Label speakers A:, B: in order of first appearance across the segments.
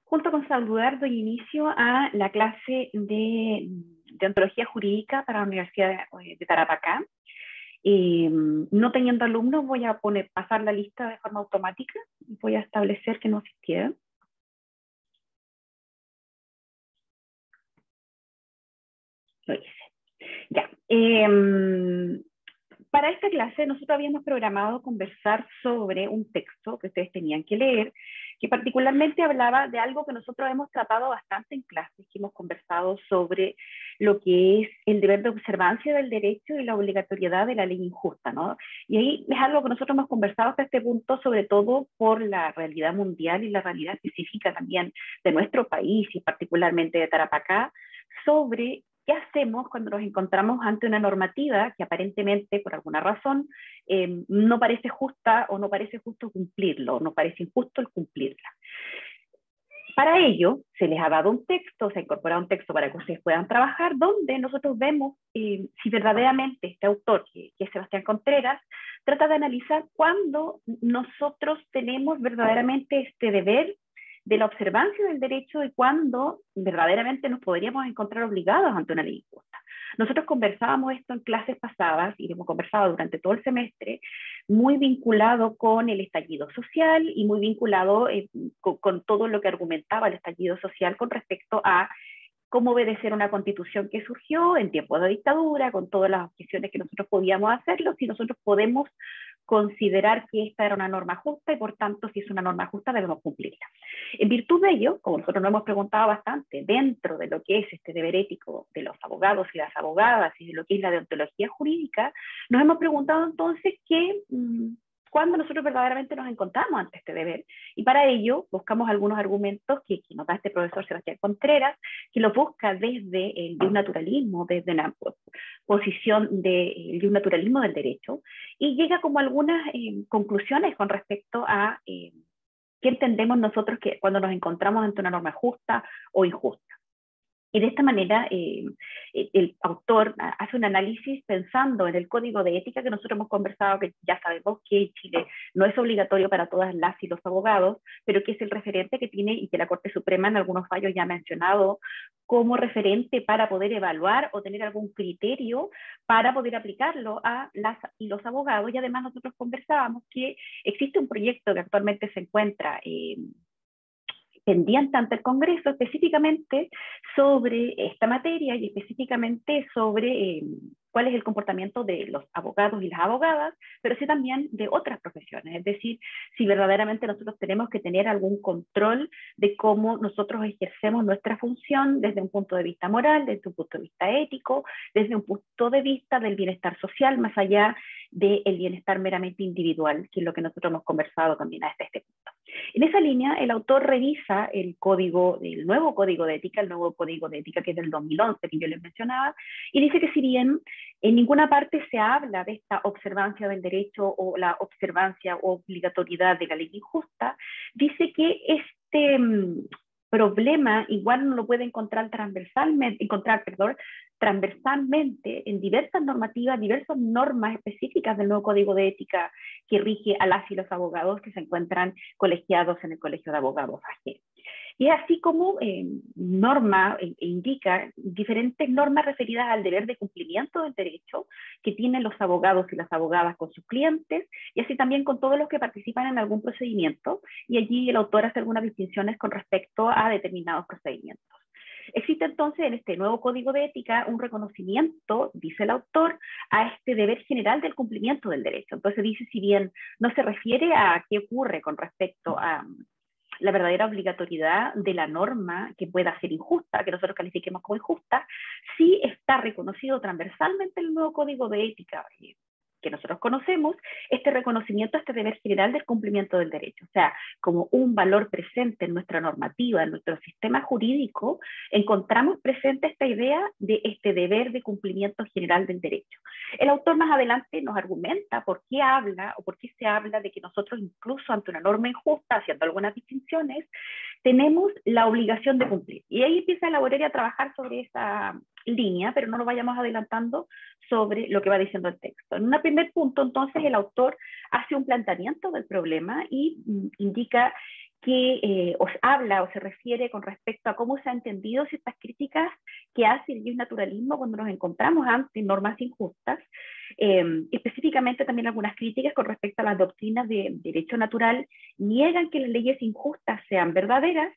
A: junto con saludar, doy inicio a la clase de ontología jurídica para la Universidad de Tarapacá. No teniendo alumnos, voy a pasar la lista de forma automática y voy a establecer que no asistieron. Lo hice. Ya. Para esta clase nosotros habíamos programado conversar sobre un texto que ustedes tenían que leer, que particularmente hablaba de algo que nosotros hemos tratado bastante en clases, que hemos conversado sobre lo que es el deber de observancia del derecho y la obligatoriedad de la ley injusta, ¿no? Y ahí es algo que nosotros hemos conversado hasta este punto, sobre todo por la realidad mundial y la realidad específica también de nuestro país y particularmente de Tarapacá, sobre ¿qué hacemos cuando nos encontramos ante una normativa que aparentemente, por alguna razón, no parece justa o no parece justo cumplirlo, no parece injusto el cumplirla? Para ello, se les ha dado un texto, se ha incorporado un texto para que ustedes puedan trabajar, donde nosotros vemos si verdaderamente este autor, que es Sebastián Contreras, trata de analizar cuándo nosotros tenemos verdaderamente este deber de la observancia del derecho y cuándo verdaderamente nos podríamos encontrar obligados ante una ley injusta. Nosotros conversábamos esto en clases pasadas y lo hemos conversado durante todo el semestre, muy vinculado con el estallido social y muy vinculado con todo lo que argumentaba el estallido social con respecto a cómo obedecer una constitución que surgió en tiempos de dictadura, con todas las objeciones que nosotros podíamos hacerlo, si nosotros podemos considerar que esta era una norma justa y por tanto si es una norma justa debemos cumplirla. En virtud de ello, como nosotros nos hemos preguntado bastante dentro de lo que es este deber ético de los abogados y las abogadas y de lo que es la deontología jurídica, nos hemos preguntado entonces cuándo nosotros verdaderamente nos encontramos ante este deber. Y para ello buscamos algunos argumentos que nos da este profesor Sebastián Contreras, que lo busca desde el naturalismo, desde una posición de un naturalismo del derecho, y llega como algunas conclusiones con respecto a qué entendemos nosotros que cuando nos encontramos ante una norma justa o injusta. Y de esta manera el autor hace un análisis pensando en el código de ética que nosotros hemos conversado, que ya sabemos que en Chile no es obligatorio para todas las y los abogados, pero que es el referente que tiene y que la Corte Suprema en algunos fallos ya ha mencionado como referente para poder evaluar o tener algún criterio para poder aplicarlo a las y los abogados. Y además nosotros conversábamos que existe un proyecto que actualmente se encuentra pendiente ante el Congreso específicamente sobre esta materia y específicamente sobre cuál es el comportamiento de los abogados y las abogadas, pero sí también de otras profesiones, es decir, si verdaderamente nosotros tenemos que tener algún control de cómo nosotros ejercemos nuestra función desde un punto de vista moral, desde un punto de vista ético, desde un punto de vista del bienestar social, más allá del bienestar meramente individual, que es lo que nosotros hemos conversado también hasta este punto. En esa línea, el autor revisa el nuevo código de ética, el nuevo código de ética que es del 2011, que yo les mencionaba, y dice que si bien en ninguna parte se habla de esta observancia del derecho o la observancia o obligatoriedad de la ley injusta, dice que este problema igual no lo puede encontrar transversalmente en diversas normativas, diversas normas específicas del nuevo código de ética que rige a las y los abogados que se encuentran colegiados en el Colegio de Abogados AG. Y es así como indica diferentes normas referidas al deber de cumplimiento del derecho que tienen los abogados y las abogadas con sus clientes, y así también con todos los que participan en algún procedimiento, y allí el autor hace algunas distinciones con respecto a determinados procedimientos. Existe entonces en este nuevo código de ética un reconocimiento, dice el autor, a este deber general del cumplimiento del derecho. Entonces dice, si bien no se refiere a qué ocurre con respecto a la verdadera obligatoriedad de la norma que pueda ser injusta, que nosotros califiquemos como injusta, sí está reconocido transversalmente en el nuevo código de ética que nosotros conocemos, este reconocimiento a este deber general del cumplimiento del derecho. O sea, como un valor presente en nuestra normativa, en nuestro sistema jurídico, encontramos presente esta idea de este deber de cumplimiento general del derecho. El autor más adelante nos argumenta por qué habla o por qué se habla de que nosotros incluso ante una norma injusta, haciendo algunas distinciones, tenemos la obligación de cumplir. Y ahí empieza a elaborar y a trabajar sobre esa línea, pero no lo vayamos adelantando sobre lo que va diciendo el texto. En un primer punto, entonces, el autor hace un planteamiento del problema y indica que os habla o se refiere con respecto a cómo se han entendido ciertas críticas que hace el naturalismo cuando nos encontramos ante normas injustas, específicamente también algunas críticas con respecto a las doctrinas de derecho natural niegan que las leyes injustas sean verdaderas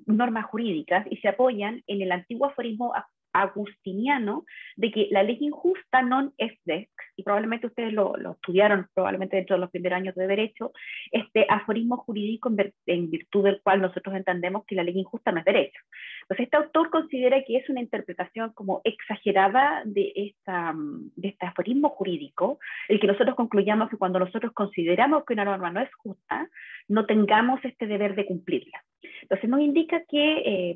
A: normas jurídicas y se apoyan en el antiguo aforismo agustiniano de que la ley injusta non est lex, y probablemente ustedes lo estudiaron probablemente dentro de los primeros años de derecho, este aforismo jurídico en virtud del cual nosotros entendemos que la ley injusta no es derecho. Entonces este autor considera que es una interpretación como exagerada de este aforismo jurídico, el que nosotros concluyamos que cuando nosotros consideramos que una norma no es justa, no tengamos este deber de cumplirla. Entonces nos indica que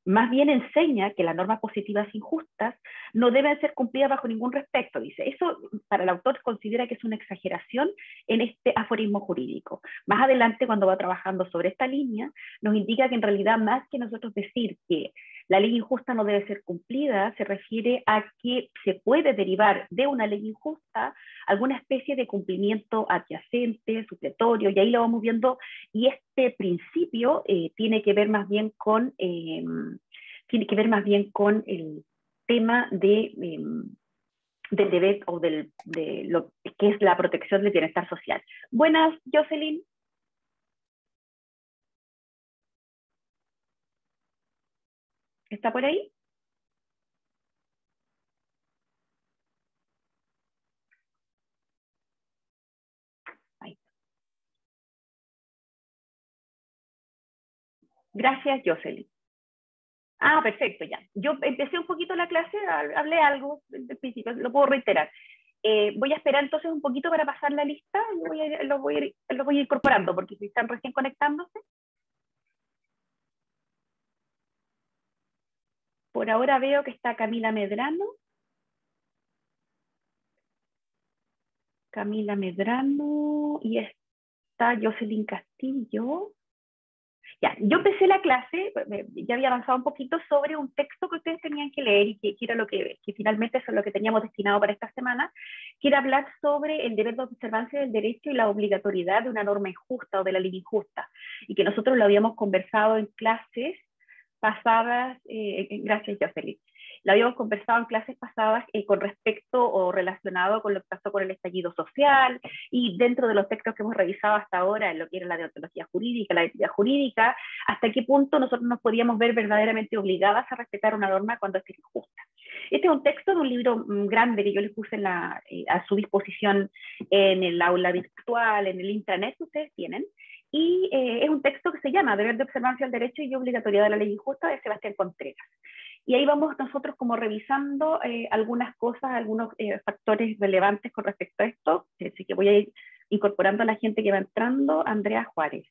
A: más bien enseña que las normas positivas injustas no deben ser cumplidas bajo ningún respecto, dice. Eso para el autor considera que es una exageración en este aforismo jurídico. Más adelante, cuando va trabajando sobre esta línea, nos indica que en realidad más que nosotros decir que la ley injusta no debe ser cumplida, se refiere a que se puede derivar de una ley injusta alguna especie de cumplimiento adyacente, supletorio, y ahí lo vamos viendo, y este principio tiene que ver más bien con el tema del deber o de lo que es la protección del bienestar social. Buenas, Jocelyn. ¿Está por ahí? Ahí. Gracias, Jocelyn. Ah, perfecto, ya. Yo empecé un poquito la clase, hablé algo del principio, lo puedo reiterar. Voy a esperar entonces un poquito para pasar la lista y lo voy a ir incorporando, porque si están recién conectándose. Por ahora veo que está Camila Medrano y está Jocelyn Castillo. Ya, yo empecé la clase, ya había avanzado un poquito sobre un texto que ustedes tenían que leer y que era que finalmente eso es lo que teníamos destinado para esta semana, que era hablar sobre el deber de observancia del derecho y la obligatoriedad de una norma injusta o de la ley injusta, y que nosotros lo habíamos conversado en clases pasadas, gracias Jocelyn, lo habíamos conversado en clases pasadas con respecto o relacionado con lo que pasó con el estallido social y dentro de los textos que hemos revisado hasta ahora, en lo que era la deontología jurídica, la ética jurídica, hasta qué punto nosotros nos podíamos ver verdaderamente obligadas a respetar una norma cuando es injusta. Este es un texto de un libro grande que yo les puse a su disposición en el aula virtual, en el intranet que ustedes tienen, y es un texto que se llama Deber de observancia del derecho y obligatoriedad de la ley injusta de Sebastián Contreras. Y ahí vamos nosotros como revisando algunas cosas, algunos factores relevantes con respecto a esto. Así que voy a ir incorporando a la gente que va entrando. Andrea Juárez.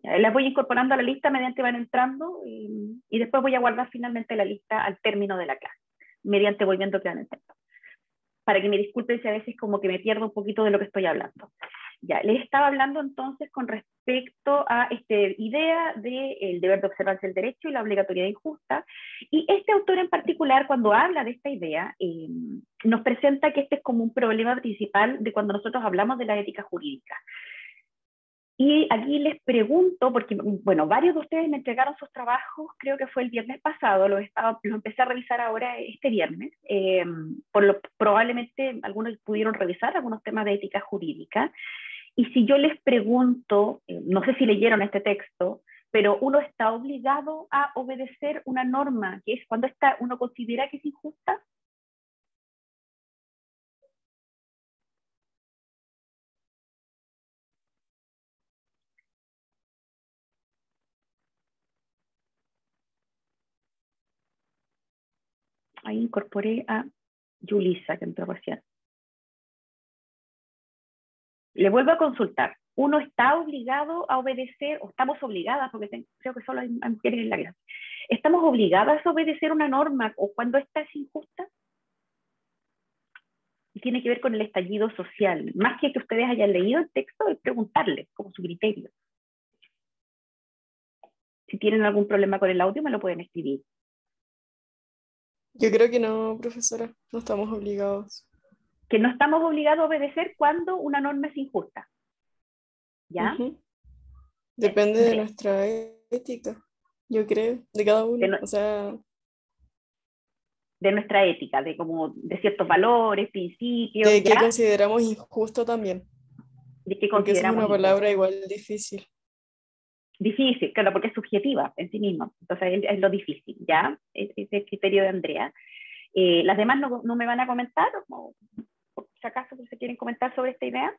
A: Las voy incorporando a la lista mediante van entrando y después voy a guardar finalmente la lista al término de la clase, mediante voy viendo que van entrando. Para que me disculpen si a veces como que me pierdo un poquito de lo que estoy hablando. Ya, les estaba hablando entonces con respecto a esta idea del deber de observancia del derecho y la obligatoriedad injusta. Y este autor en particular, cuando habla de esta idea, nos presenta que este es como un problema principal de cuando nosotros hablamos de la ética jurídica. Y aquí les pregunto, porque bueno, varios de ustedes me entregaron sus trabajos, creo que fue el viernes pasado, lo empecé a revisar ahora este viernes, probablemente algunos pudieron revisar algunos temas de ética jurídica, y si yo les pregunto, no sé si leyeron este texto, pero uno está obligado a obedecer una norma, que es cuando uno considera que es injusta. Ahí incorporé a Yulisa, que entró recién. Le vuelvo a consultar. Uno está obligado a obedecer, o estamos obligadas, porque creo que solo hay mujeres en la clase, ¿estamos obligadas a obedecer una norma o cuando esta es injusta? Y tiene que ver con el estallido social. Más que ustedes hayan leído el texto, es preguntarles como su criterio. Si tienen algún problema con el audio, me lo pueden escribir.
B: Yo creo que no, profesora, no estamos obligados.
A: Que no estamos obligados a obedecer cuando una norma es injusta. ¿ya?
B: Depende de nuestra ética, yo creo, de cada uno.
A: De,
B: O sea,
A: de nuestra ética, de ciertos valores, principios,
B: de qué
A: ¿ya?
B: consideramos injusto también,
A: De que
B: porque esa es
A: consideramos
B: una
A: injusto.
B: palabra igual difícil.
A: Difícil, claro, porque es subjetiva en sí misma. Entonces es lo difícil, ¿ya? Ese es el criterio de Andrea. Las demás no me van a comentar, o por si acaso se quieren comentar sobre esta idea,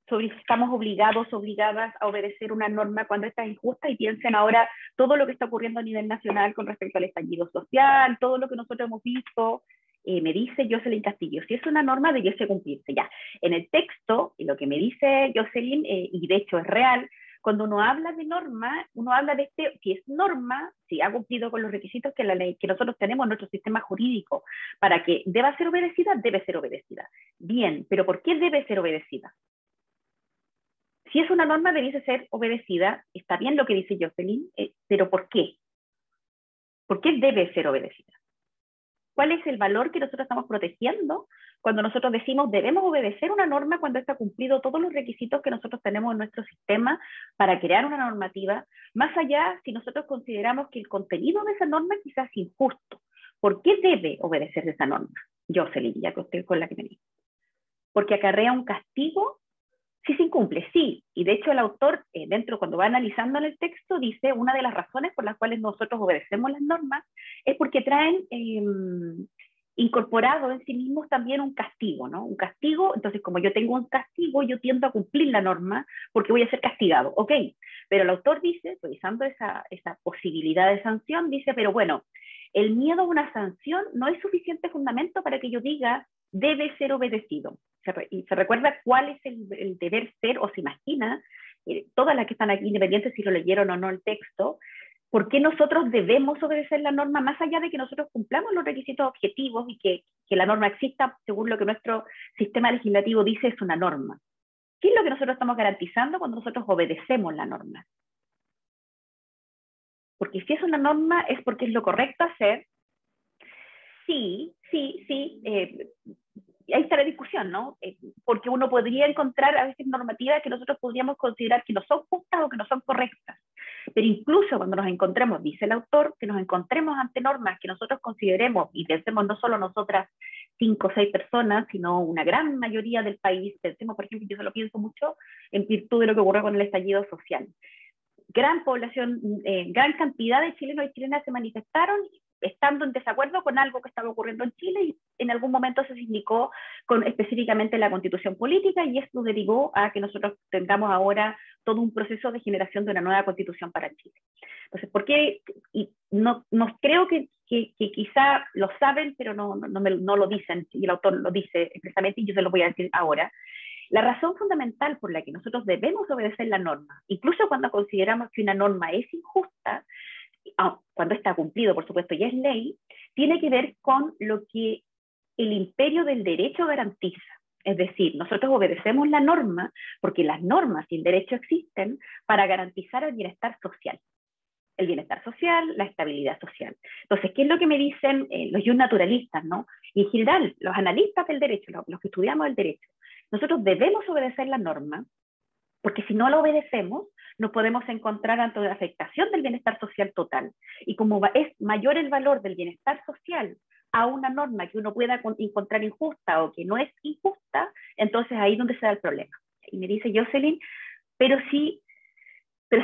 A: sobre si estamos obligadas a obedecer una norma cuando esta es injusta, y piensen ahora todo lo que está ocurriendo a nivel nacional con respecto al estallido social, todo lo que nosotros hemos visto. Me dice Jocelyn Castillo, si es una norma debiese cumplirse. Ya, en el texto, lo que me dice Jocelyn, y de hecho es real, cuando uno habla de norma, uno habla de si es norma, si ha cumplido con los requisitos que la ley, que nosotros tenemos en nuestro sistema jurídico para que deba ser obedecida, debe ser obedecida. Bien, pero ¿por qué debe ser obedecida? Si es una norma, debiese ser obedecida. Está bien lo que dice Jocelyn, pero ¿por qué? ¿Por qué debe ser obedecida? ¿Cuál es el valor que nosotros estamos protegiendo cuando nosotros decimos debemos obedecer una norma cuando está cumplido todos los requisitos que nosotros tenemos en nuestro sistema para crear una normativa? Más allá, si nosotros consideramos que el contenido de esa norma quizás es injusto, ¿por qué debe obedecerse esa norma? Jocelyn, ya que usted con la que me dice. Porque acarrea un castigo si se incumple, sí. Y de hecho el autor, cuando va analizando en el texto, dice una de las razones por las cuales nosotros obedecemos las normas es porque traen incorporado en sí mismos también un castigo, ¿no? Un castigo, entonces como yo tengo un castigo, yo tiendo a cumplir la norma porque voy a ser castigado, ok. Pero el autor dice, revisando esa posibilidad de sanción, dice, pero bueno, el miedo a una sanción no es suficiente fundamento para que yo diga debe ser obedecido. Y se recuerda cuál es el deber ser, o se imagina, todas las que están aquí, independientes si lo leyeron o no el texto, por qué nosotros debemos obedecer la norma, más allá de que nosotros cumplamos los requisitos objetivos y que la norma exista según lo que nuestro sistema legislativo dice es una norma. ¿Qué es lo que nosotros estamos garantizando cuando nosotros obedecemos la norma? Porque si es una norma es porque es lo correcto hacer. Sí, ahí está la discusión, ¿no? Porque uno podría encontrar a veces normativas que nosotros podríamos considerar que no son justas o que no son correctas. Pero incluso cuando nos encontremos, dice el autor, que nos encontremos ante normas que nosotros consideremos, y pensemos no solo nosotras 5 o 6 personas, sino una gran mayoría del país, pensemos, por ejemplo, yo se lo pienso mucho en virtud de lo que ocurrió con el estallido social. Gran población, gran cantidad de chilenos y chilenas se manifestaron estando en desacuerdo con algo que estaba ocurriendo en Chile, y en algún momento se indicó específicamente la constitución política, y esto derivó a que nosotros tengamos ahora todo un proceso de generación de una nueva constitución para Chile. Entonces, ¿por qué? Y no creo que quizá lo saben, pero no lo dicen, y el autor lo dice expresamente, y yo se lo voy a decir ahora. La razón fundamental por la que nosotros debemos obedecer la norma, incluso cuando consideramos que una norma es injusta, cuando está cumplido, por supuesto, ya es ley, tiene que ver con lo que el imperio del derecho garantiza. Es decir, nosotros obedecemos la norma porque las normas y el derecho existen para garantizar el bienestar social. El bienestar social, la estabilidad social. Entonces, ¿qué es lo que me dicen los naturalistas, ¿no? Y en general, los analistas del derecho, los que estudiamos el derecho? Nosotros debemos obedecer la norma, porque si no la obedecemos, nos podemos encontrar ante la afectación del bienestar social total. Y como es mayor el valor del bienestar social a una norma que uno pueda encontrar injusta o que no es injusta, entonces ahí es donde se da el problema. Y me dice Jocelyn, pero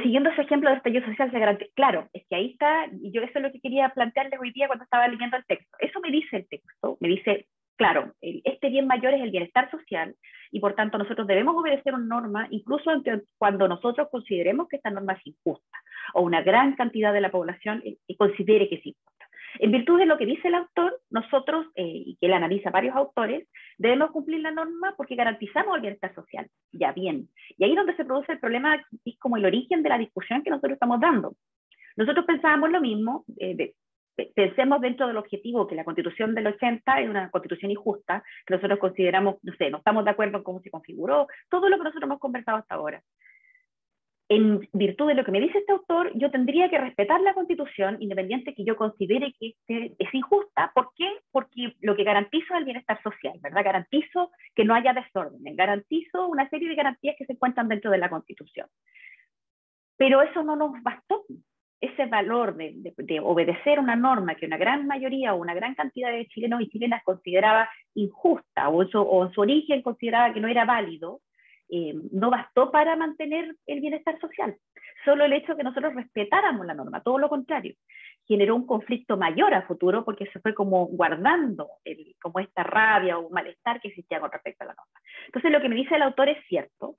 A: siguiendo ese ejemplo de estallido social, se garantiza. Claro, es que ahí está, y yo eso es lo que quería plantearles hoy día cuando estaba leyendo el texto. Eso me dice el texto, me dice, claro, este bien mayor es el bienestar social, y por tanto nosotros debemos obedecer una norma, incluso cuando nosotros consideremos que esta norma es injusta, o una gran cantidad de la población considere que es injusta. En virtud de lo que dice el autor, nosotros, y que él analiza varios autores, debemos cumplir la norma porque garantizamos el bienestar social. Ya bien. Y ahí es donde se produce el problema, es como el origen de la discusión que nosotros estamos dando. Nosotros pensábamos lo mismo, pensemos dentro del objetivo que la Constitución del 80 es una Constitución injusta, que nosotros consideramos, no sé, no estamos de acuerdo en cómo se configuró, todo lo que nosotros hemos conversado hasta ahora. en virtud de lo que me dice este autor, yo tendría que respetar la Constitución, independiente que yo considere que es injusta. ¿Por qué? Porque lo que garantizo es el bienestar social, ¿verdad? Garantizo que no haya desórdenes, garantizo una serie de garantías que se encuentran dentro de la Constitución. Pero eso no nos bastó. Ese valor de obedecer una norma que una gran mayoría o una gran cantidad de chilenos y chilenas consideraba injusta o en su origen consideraba que no era válido, no bastó para mantener el bienestar social. Solo el hecho de que nosotros respetáramos la norma, todo lo contrario, generó un conflicto mayor a futuro porque se fue como guardando como esta rabia o malestar que existía con respecto a la norma. Entonces lo que me dice el autor es cierto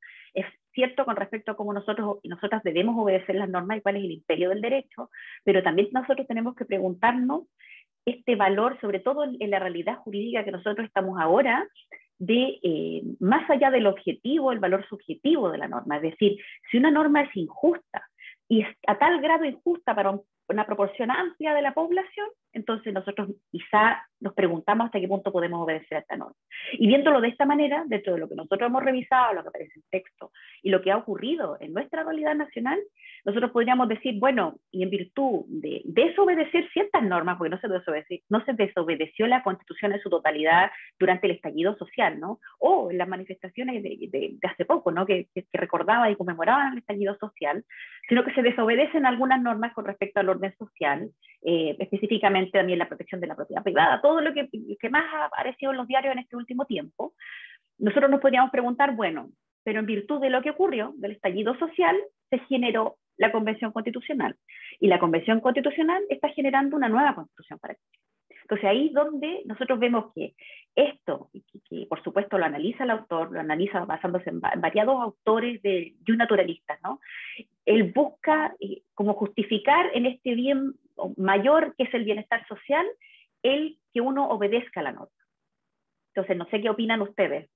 A: con respecto a cómo nosotros y nosotras debemos obedecer las normas y cuál es el imperio del derecho, pero también nosotros tenemos que preguntarnos este valor, sobre todo en la realidad jurídica que nosotros estamos ahora, de más allá del objetivo, el valor subjetivo de la norma. Es decir, si una norma es injusta y es a tal grado injusta para una proporción amplia de la población, entonces nosotros quizá nos preguntamos hasta qué punto podemos obedecer a esta norma. Y viéndolo de esta manera, dentro de lo que nosotros hemos revisado, lo que aparece en texto y lo que ha ocurrido en nuestra realidad nacional, nosotros podríamos decir, bueno, y en virtud de desobedecer ciertas normas, porque no se desobedeció la Constitución en su totalidad durante el estallido social, ¿no? O en las manifestaciones de hace poco, ¿no? Que recordaban y conmemoraban el estallido social, sino que se desobedecen algunas normas con respecto al orden social, específicamente también la protección de la propiedad privada, todo lo que más ha aparecido en los diarios en este último tiempo. Nosotros nos podríamos preguntar, bueno, pero en virtud de lo que ocurrió, del estallido social, se generó la Convención Constitucional. Y la Convención Constitucional está generando una nueva constitución para Chile. Entonces ahí es donde nosotros vemos que esto, que por supuesto lo analiza el autor, lo analiza basándose en variados autores naturalistas, ¿no? Él busca como justificar en este bien mayor que es el bienestar social, el que uno obedezca a la norma. Entonces no sé qué opinan ustedes.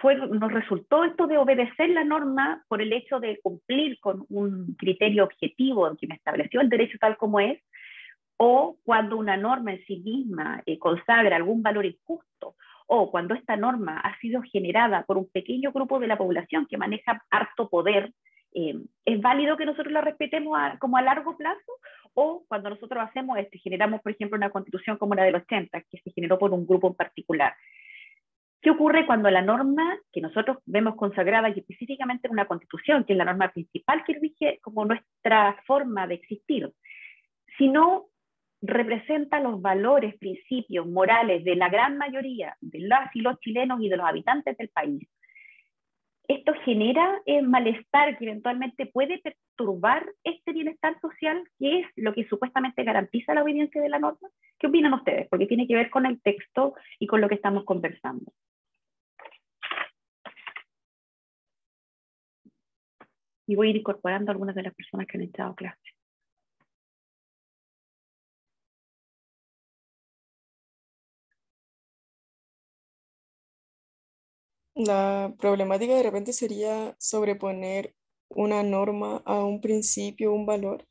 A: Nos resultó esto de obedecer la norma por el hecho de cumplir con un criterio objetivo que me estableció el derecho tal como es, o cuando una norma en sí misma consagra algún valor injusto, o cuando esta norma ha sido generada por un pequeño grupo de la población que maneja harto poder, ¿es válido que nosotros la respetemos como a largo plazo? O cuando nosotros generamos, por ejemplo, una constitución como la del 80, que se generó por un grupo en particular. ¿Qué ocurre cuando la norma que nosotros vemos consagrada y específicamente en una constitución, que es la norma principal que rige como nuestra forma de existir, si no representa los valores, principios morales de la gran mayoría de las y los chilenos y de los habitantes del país? Esto genera malestar que eventualmente puede perturbar este bienestar social, que es lo que supuestamente garantiza la obediencia de la norma. ¿Qué opinan ustedes? Porque tiene que ver con el texto y con lo que estamos conversando. Y voy a ir incorporando a algunas de las personas que han echado clase.
B: La problemática de repente sería sobreponer una norma a un principio, un valor.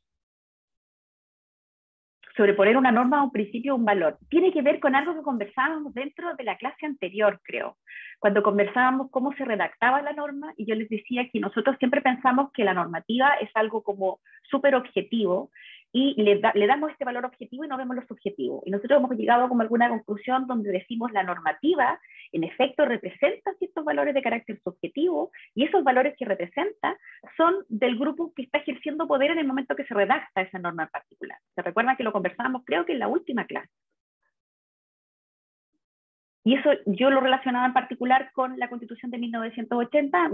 A: Sobreponer una norma a un principio o un valor. Tiene que ver con algo que conversábamos dentro de la clase anterior, creo, cuando conversábamos cómo se redactaba la norma, y yo les decía que nosotros siempre pensamos que la normativa es algo como súper objetivo, y le damos este valor objetivo y no vemos lo subjetivo. Y nosotros hemos llegado como a alguna conclusión donde decimos la normativa, en efecto, representa ciertos valores de carácter subjetivo, y esos valores que representa son del grupo que está ejerciendo poder en el momento que se redacta esa norma en particular. ¿Se recuerdan que lo conversábamos, creo que en la última clase? Y eso yo lo relacionaba en particular con la Constitución de 1980,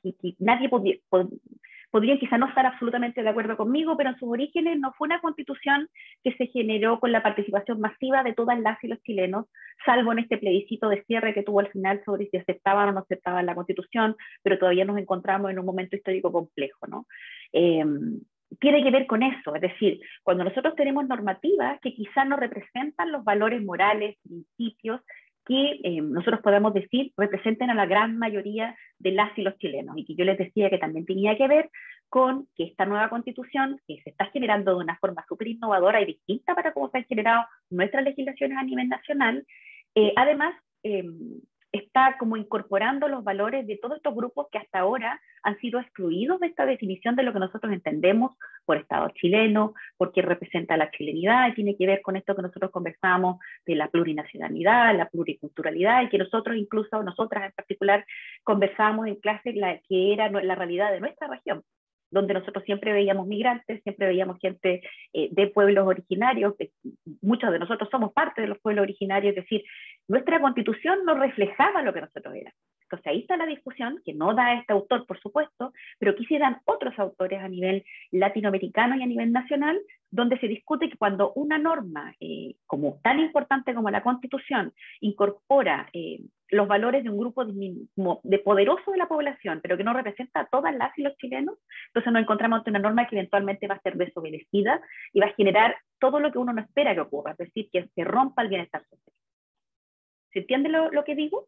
A: y nadie podría quizá no estar absolutamente de acuerdo conmigo, pero en sus orígenes no fue una constitución que se generó con la participación masiva de todas las y los chilenos, salvo en este plebiscito de cierre que tuvo al final sobre si aceptaban o no aceptaban la constitución, pero todavía nos encontramos en un momento histórico complejo, ¿no? Tiene que ver con eso, es decir, cuando nosotros tenemos normativas que quizás no representan los valores morales, principios, que nosotros podemos decir representen a la gran mayoría de las y los chilenos, y que yo les decía que también tenía que ver con que esta nueva constitución, que se está generando de una forma súper innovadora y distinta para cómo se han generado nuestras legislaciones a nivel nacional, además está como incorporando los valores de todos estos grupos que hasta ahora han sido excluidos de esta definición de lo que nosotros entendemos por Estado chileno, porque representa la chilenidad, y tiene que ver con esto que nosotros conversamos de la plurinacionalidad, la pluriculturalidad, y que nosotros, incluso nosotras en particular, conversábamos en clase que era la realidad de nuestra región, donde nosotros siempre veíamos migrantes, siempre veíamos gente de pueblos originarios, muchos de nosotros somos parte de los pueblos originarios, es decir, nuestra constitución no reflejaba lo que nosotros éramos. Entonces ahí está la discusión, que no da este autor, por supuesto, pero que sí dan otros autores a nivel latinoamericano y a nivel nacional, donde se discute que cuando una norma, como tan importante como la Constitución, incorpora los valores de un grupo de poderoso de la población, pero que no representa a todas las y los chilenos, entonces nos encontramos ante una norma que eventualmente va a ser desobedecida y va a generar todo lo que uno no espera que ocurra, es decir, que se rompa el bienestar social. ¿Se entiende lo que digo?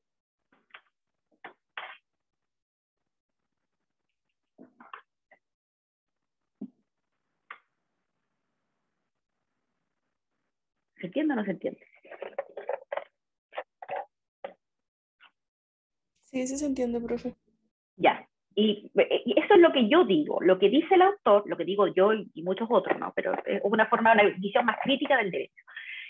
A: ¿Se entiende o no se entiende?
B: Sí, sí se entiende, profe.
A: Ya. Y eso es lo que yo digo, lo que dice el autor, lo que digo yo y muchos otros, ¿no? Pero es una forma, una visión más crítica del derecho.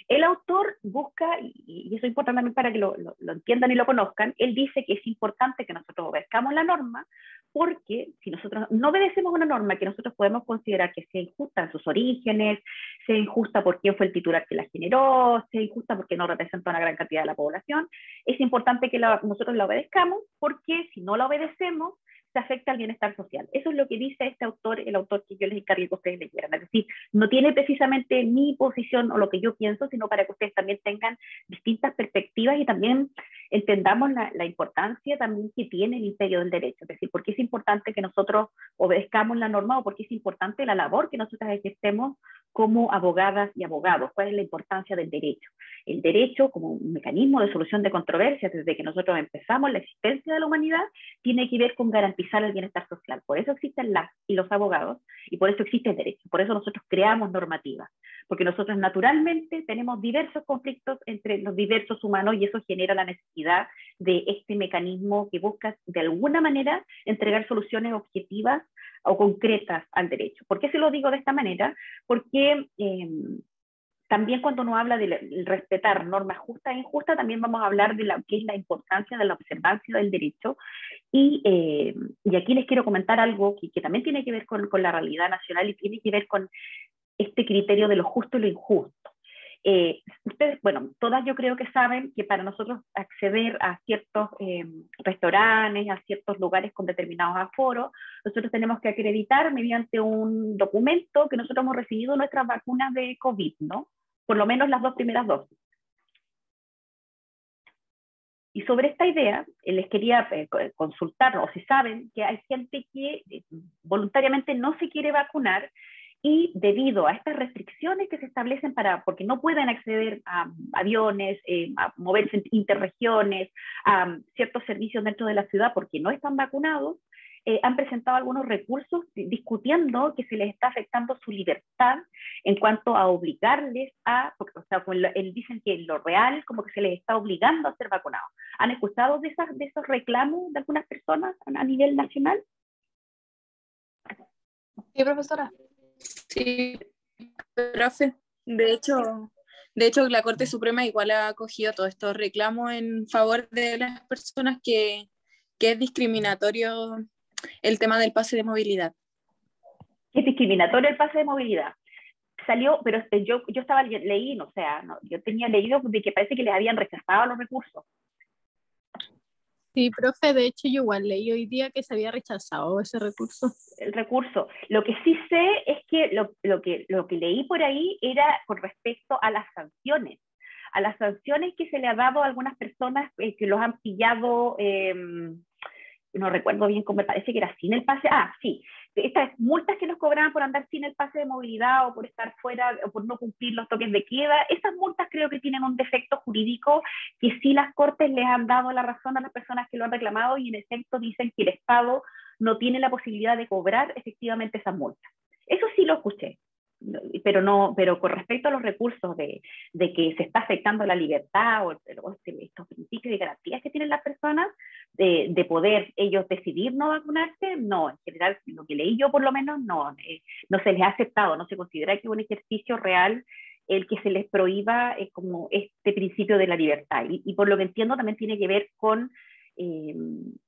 A: El autor busca, y eso es importante también para que lo entiendan y lo conozcan, él dice que es importante que nosotros obedezcamos la norma, porque si nosotros no obedecemos una norma que nosotros podemos considerar que sea injusta en sus orígenes, sea injusta por quién fue el titular que la generó, sea injusta porque no representa una gran cantidad de la población, es importante que nosotros la obedezcamos, porque si no la obedecemos, se afecta al bienestar social. Eso es lo que dice este autor, el autor que yo les encargué que ustedes leyeran. Es decir, no tiene precisamente mi posición o lo que yo pienso, sino para que ustedes también tengan distintas perspectivas y también entendamos la importancia también que tiene el imperio del derecho. Es decir, por qué es importante que nosotros obedezcamos la norma o por qué es importante la labor que nosotros ejercemos como abogadas y abogados. ¿Cuál es la importancia del derecho? El derecho, como un mecanismo de solución de controversias, desde que nosotros empezamos la existencia de la humanidad, tiene que ver con garantizar el bienestar social. Por eso existen las y los abogados y por eso existe el derecho. Por eso nosotros creamos normativas, porque nosotros naturalmente tenemos diversos conflictos entre los diversos humanos y eso genera la necesidad de este mecanismo que busca de alguna manera entregar soluciones objetivas o concretas al derecho. ¿Por qué se lo digo de esta manera? Porque también cuando uno habla de respetar normas justas e injustas, también vamos a hablar de lo que es la importancia de la observancia del derecho. Y aquí les quiero comentar algo que también tiene que ver con la realidad nacional y tiene que ver con este criterio de lo justo y lo injusto. Ustedes, bueno, todas yo creo que saben que para nosotros acceder a ciertos restaurantes, a ciertos lugares con determinados aforos, nosotros tenemos que acreditar mediante un documento que nosotros hemos recibido nuestras vacunas de COVID, ¿no? Por lo menos las 2 primeras dosis. Y sobre esta idea, les quería consultar, o si saben, que hay gente que voluntariamente no se quiere vacunar y debido a estas restricciones que se establecen porque no pueden acceder a aviones, a moverse interregiones, a ciertos servicios dentro de la ciudad porque no están vacunados, han presentado algunos recursos discutiendo que se les está afectando su libertad en cuanto a obligarles porque, o sea, dicen que lo real como que se les está obligando a ser vacunados. ¿Han escuchado de esos reclamos de algunas personas a nivel nacional?
C: Sí, profesora. Sí, profe. De hecho, la Corte Suprema igual ha acogido todos estos reclamos en favor de las personas que es discriminatorio el tema del pase de movilidad.
A: Es discriminatorio el pase de movilidad. Salió, pero yo leí, o sea, no, yo tenía leído de que parece que les habían rechazado los recursos.
C: Sí, profe, de hecho yo igual leí hoy día que se había rechazado ese recurso.
A: El recurso. Lo que sí sé es que lo que leí por ahí era con respecto a las sanciones que se le ha dado a algunas personas que los han pillado, no recuerdo bien cómo me parece que era sin el pase, sí, estas multas que nos cobraban por andar sin el pase de movilidad o por estar fuera o por no cumplir los toques de queda, esas multas creo que tienen un defecto jurídico que sí las Cortes les han dado la razón a las personas que lo han reclamado y en efecto dicen que el Estado no tiene la posibilidad de cobrar efectivamente esas multas. Eso sí lo escuché. pero con respecto a los recursos de que se está afectando la libertad o estos principios y garantías que tienen las personas de poder ellos decidir no vacunarse, no, en general, lo que leí yo por lo menos, no se les ha aceptado, no se considera que es un ejercicio real el que se les prohíba como este principio de la libertad. Y por lo que entiendo también tiene que ver con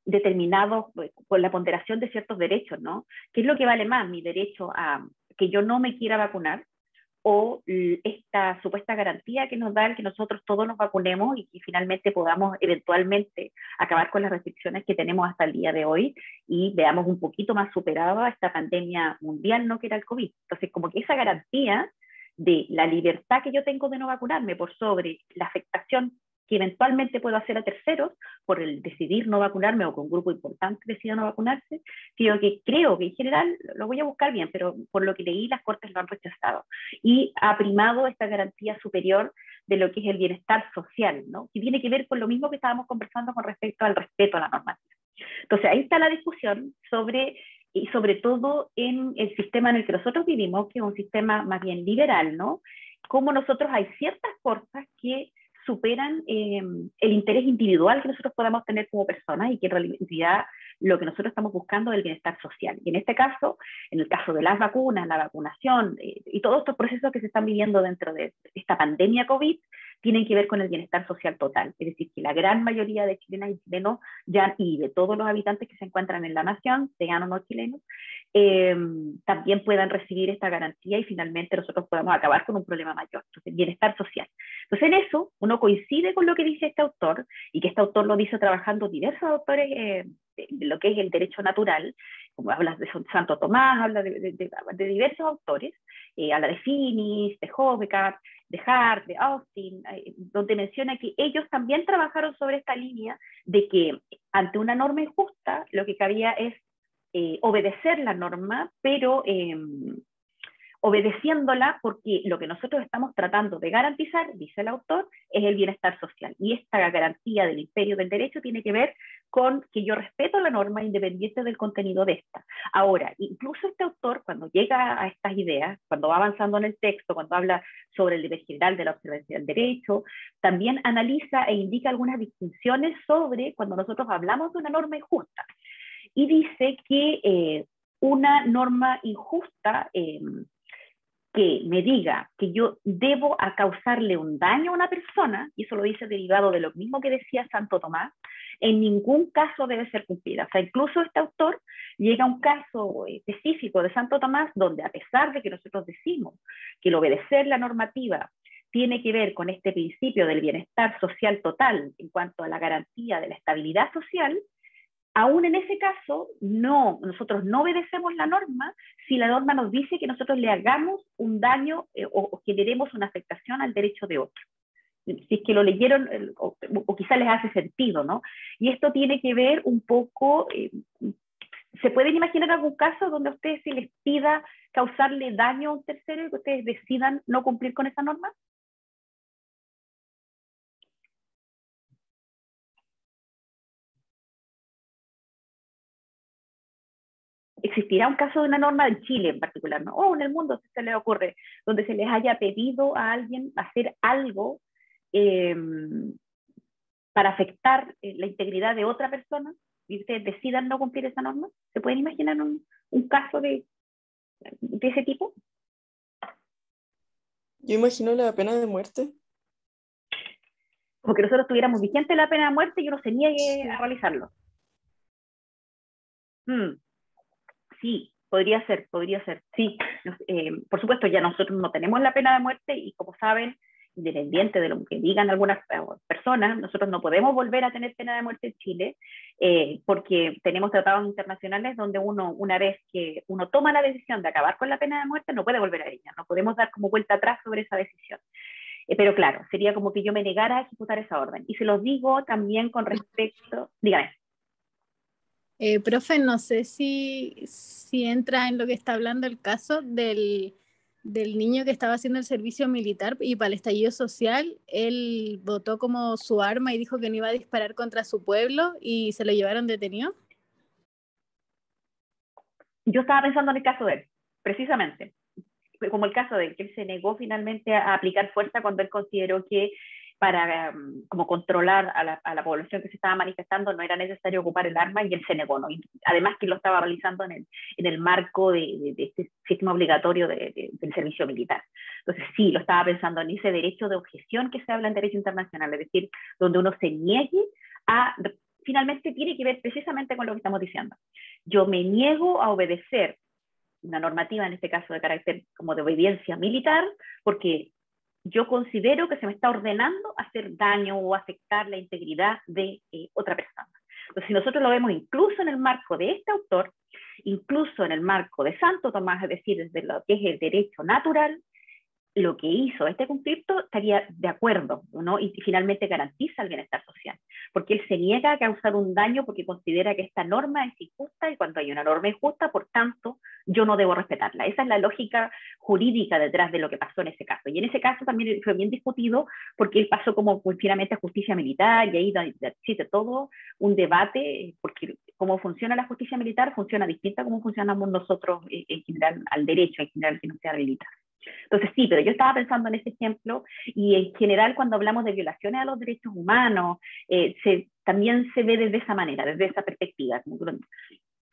A: determinados, con la ponderación de ciertos derechos, ¿no? ¿Qué es lo que vale más? Mi derecho a que yo no me quiera vacunar o esta supuesta garantía que nos da el que nosotros todos nos vacunemos y que finalmente podamos eventualmente acabar con las restricciones que tenemos hasta el día de hoy y veamos un poquito más superada esta pandemia mundial, ¿no? Que era el COVID. Entonces, como que esa garantía de la libertad que yo tengo de no vacunarme por sobre la afectación que eventualmente puedo hacer a terceros por el decidir no vacunarme o que un grupo importante decida no vacunarse, creo que en general, lo voy a buscar bien, pero por lo que leí las Cortes lo han rechazado y ha primado esta garantía superior de lo que es el bienestar social, ¿no? Que tiene que ver con lo mismo que estábamos conversando con respecto al respeto a la normativa. Entonces ahí está la discusión y sobre todo en el sistema en el que nosotros vivimos, que es un sistema más bien liberal, ¿no? Como nosotros hay ciertas cosas que superan el interés individual que nosotros podamos tener como personas y que en realidad lo que nosotros estamos buscando es el bienestar social. Y en este caso, en el caso de las vacunas, la vacunación y todos estos procesos que se están viviendo dentro de esta pandemia COVID, tienen que ver con el bienestar social total. Es decir, que la gran mayoría de chilenas y chilenos ya, y de todos los habitantes que se encuentran en la nación, sean o no chilenos, también puedan recibir esta garantía y finalmente nosotros podamos acabar con un problema mayor. Entonces, bienestar social. Entonces, en eso uno coincide con lo que dice este autor, y que este autor lo dice trabajando diversos autores de lo que es el derecho natural, como habla de Santo Tomás, habla de diversos autores, habla de Finis, de Hobbekat, de Hart, de Austin, donde menciona que ellos también trabajaron sobre esta línea de que ante una norma injusta lo que cabía es obedecer la norma, pero obedeciéndola porque lo que nosotros estamos tratando de garantizar, dice el autor, es el bienestar social. Y esta garantía del imperio del derecho tiene que ver con que yo respeto la norma independiente del contenido de esta. Ahora, incluso este autor, cuando llega a estas ideas, cuando va avanzando en el texto, cuando habla sobre el deber general de la observancia del derecho, también analiza e indica algunas distinciones sobre cuando nosotros hablamos de una norma injusta. Y dice que una norma injusta que me diga que yo debo causarle un daño a una persona, y eso lo dice derivado de lo mismo que decía Santo Tomás, en ningún caso debe ser cumplida. O sea, incluso este autor llega a un caso específico de Santo Tomás donde, a pesar de que nosotros decimos que el obedecer la normativa tiene que ver con este principio del bienestar social total en cuanto a la garantía de la estabilidad social, aún en ese caso, nosotros no obedecemos la norma si la norma nos dice que nosotros le hagamos un daño o generemos una afectación al derecho de otro. Si es que lo leyeron o quizá les hace sentido, ¿no? Y esto tiene que ver un poco, ¿se pueden imaginar algún caso donde a ustedes se les pida causarle daño a un tercero y que ustedes decidan no cumplir con esa norma? ¿Existirá un caso de una norma en Chile en particular, ¿no? O en el mundo, si se les ocurre, donde se les haya pedido a alguien hacer algo para afectar la integridad de otra persona y ustedes decidan no cumplir esa norma? ¿Se pueden imaginar un caso de ese tipo?
B: Yo imagino la pena de muerte.
A: Como que nosotros tuviéramos vigente la pena de muerte y uno se niegue a realizarlo. Sí, podría ser, sí. Por supuesto, ya nosotros no tenemos la pena de muerte y, como saben, independiente de lo que digan algunas personas, nosotros no podemos volver a tener pena de muerte en Chile porque tenemos tratados internacionales donde una vez que uno toma la decisión de acabar con la pena de muerte, no puede volver a ella, no podemos dar como vuelta atrás sobre esa decisión. Pero claro, sería como que yo me negara a ejecutar esa orden. Y se los digo también con respecto, dígame.
D: Profe, no sé si entra en lo que está hablando el caso del niño que estaba haciendo el servicio militar y para el estallido social, él votó como su arma y dijo que no iba a disparar contra su pueblo y se lo llevaron detenido.
A: Yo estaba pensando en el caso de él, precisamente. como el caso de que él se negó finalmente a aplicar fuerza cuando él consideró que para como controlar a la población que se estaba manifestando no era necesario ocupar el arma, y él se negó, ¿no? Y además que lo estaba realizando en el marco de este sistema obligatorio del servicio militar. Entonces sí, lo estaba pensando en ese derecho de objeción que se habla en derecho internacional, es decir, donde uno se niegue a, finalmente tiene que ver precisamente con lo que estamos diciendo. Yo me niego a obedecer una normativa, en este caso de carácter como de obediencia militar, porque yo considero que se me está ordenando hacer daño o afectar la integridad de otra persona. Entonces, si nosotros lo vemos incluso en el marco de este autor, incluso en el marco de Santo Tomás, es decir, desde lo que es el derecho natural, lo que hizo este conflicto estaría de acuerdo, ¿no? Y finalmente garantiza el bienestar social, porque él se niega a causar un daño porque considera que esta norma es injusta, y cuando hay una norma injusta, por tanto, yo no debo respetarla. Esa es la lógica jurídica detrás de lo que pasó en ese caso. Y en ese caso también fue bien discutido porque él pasó como finalmente a justicia militar, y ahí existe todo un debate, porque cómo funciona la justicia militar funciona distinta a cómo funcionamos nosotros en general, al derecho en general que no sea militar. Entonces sí, pero yo estaba pensando en ese ejemplo, y en general cuando hablamos de violaciones a los derechos humanos, también se ve desde esa manera, desde esa perspectiva,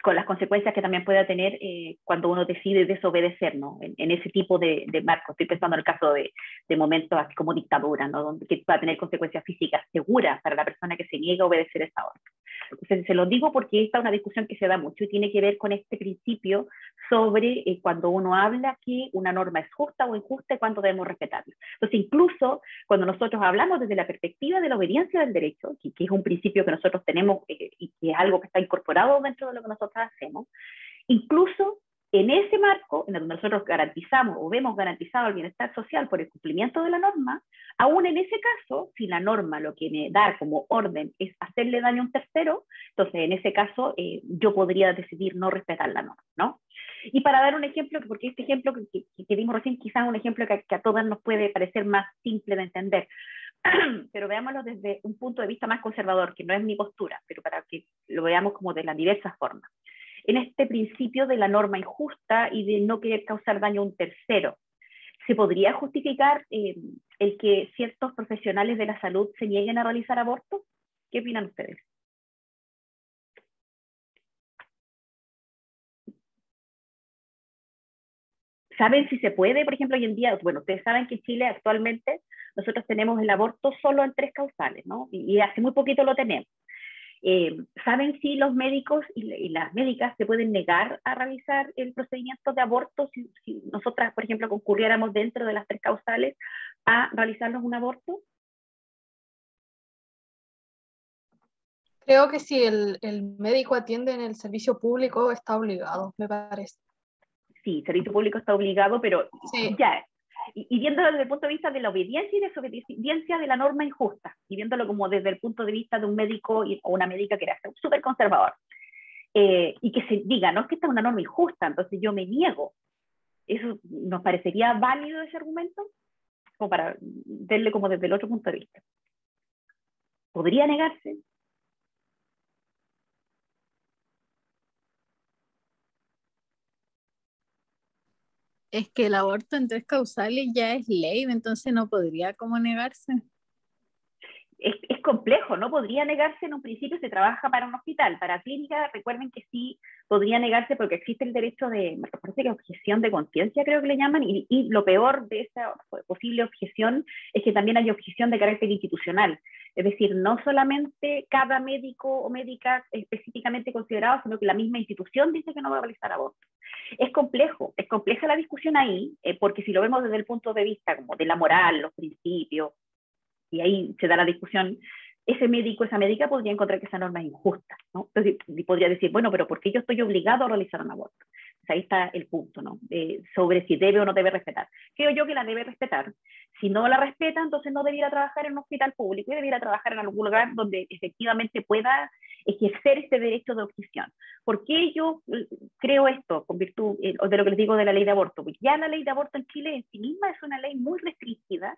A: con las consecuencias que también pueda tener cuando uno decide desobedecer, ¿no? En ese tipo de marco. Estoy pensando en el caso de momentos así como dictadura, ¿no? Donde que va a tener consecuencias físicas seguras para la persona que se niega a obedecer esa orden. Entonces, se lo digo porque esta es una discusión que se da mucho y tiene que ver con este principio sobre cuando uno habla que una norma es justa o injusta y cuándo debemos respetarla. Entonces, incluso cuando nosotros hablamos desde la perspectiva de la obediencia del derecho, que es un principio que nosotros tenemos y que es algo que está incorporado dentro de lo que nosotros hacemos, incluso en ese marco, en donde nosotros garantizamos o vemos garantizado el bienestar social por el cumplimiento de la norma, aún en ese caso, si la norma lo que me da como orden es hacerle daño a un tercero, entonces en ese caso yo podría decidir no respetar la norma, ¿no? Y para dar un ejemplo, porque este ejemplo que dimos recién quizás es un ejemplo que a todas nos puede parecer más simple de entender, pero veámoslo desde un punto de vista más conservador, que no es mi postura, pero para que lo veamos como de las diversas formas. En este principio de la norma injusta y de no querer causar daño a un tercero, ¿se podría justificar el que ciertos profesionales de la salud se nieguen a realizar abortos? ¿Qué opinan ustedes? ¿Saben si se puede, por ejemplo, hoy en día? Bueno, ustedes saben que en Chile actualmente nosotros tenemos el aborto solo en 3 causales, ¿no? Y hace muy poquito lo tenemos. ¿Saben si los médicos y las médicas se pueden negar a realizar el procedimiento de aborto si nosotras, por ejemplo, concurriéramos dentro de las 3 causales a realizarnos un aborto?
E: Creo que si el médico atiende en el servicio público está obligado, me parece.
A: Sí, el servicio público está obligado, pero
E: sí.
A: Ya. Y viéndolo desde el punto de vista de la obediencia y desobediencia de la norma injusta, y viéndolo como desde el punto de vista de un médico o una médica que era súper conservador, y que se diga, no, es que esta es una norma injusta, entonces yo me niego. ¿Eso nos parecería válido ese argumento? Como para verle como desde el otro punto de vista. ¿Podría negarse?
D: Es que el aborto en 3 causales ya es ley, entonces no podría como negarse.
A: Es complejo, no podría negarse en un principio si trabaja para un hospital. Para clínica, recuerden que sí podría negarse porque existe el derecho de, me parece que objeción de conciencia, creo que le llaman, y lo peor de esa posible objeción es que también hay objeción de carácter institucional. Es decir, no solamente cada médico o médica específicamente considerado, sino que la misma institución dice que no va a realizar aborto. Es compleja la discusión ahí, porque si lo vemos desde el punto de vista como de la moral, los principios, y ahí se da la discusión, ese médico, esa médica podría encontrar que esa norma es injusta, ¿no? Entonces podría decir, bueno, pero ¿por qué yo estoy obligado a realizar un aborto? Pues ahí está el punto, ¿no? Sobre si debe o no debe respetar. Creo yo que la debe respetar. Si no la respeta, entonces no debiera trabajar en un hospital público y debiera trabajar en algún lugar donde efectivamente pueda ejercer este derecho de objeción. ¿Por qué yo creo esto con virtud de lo que les digo de la ley de aborto? Porque ya la ley de aborto en Chile en sí misma es una ley muy restringida,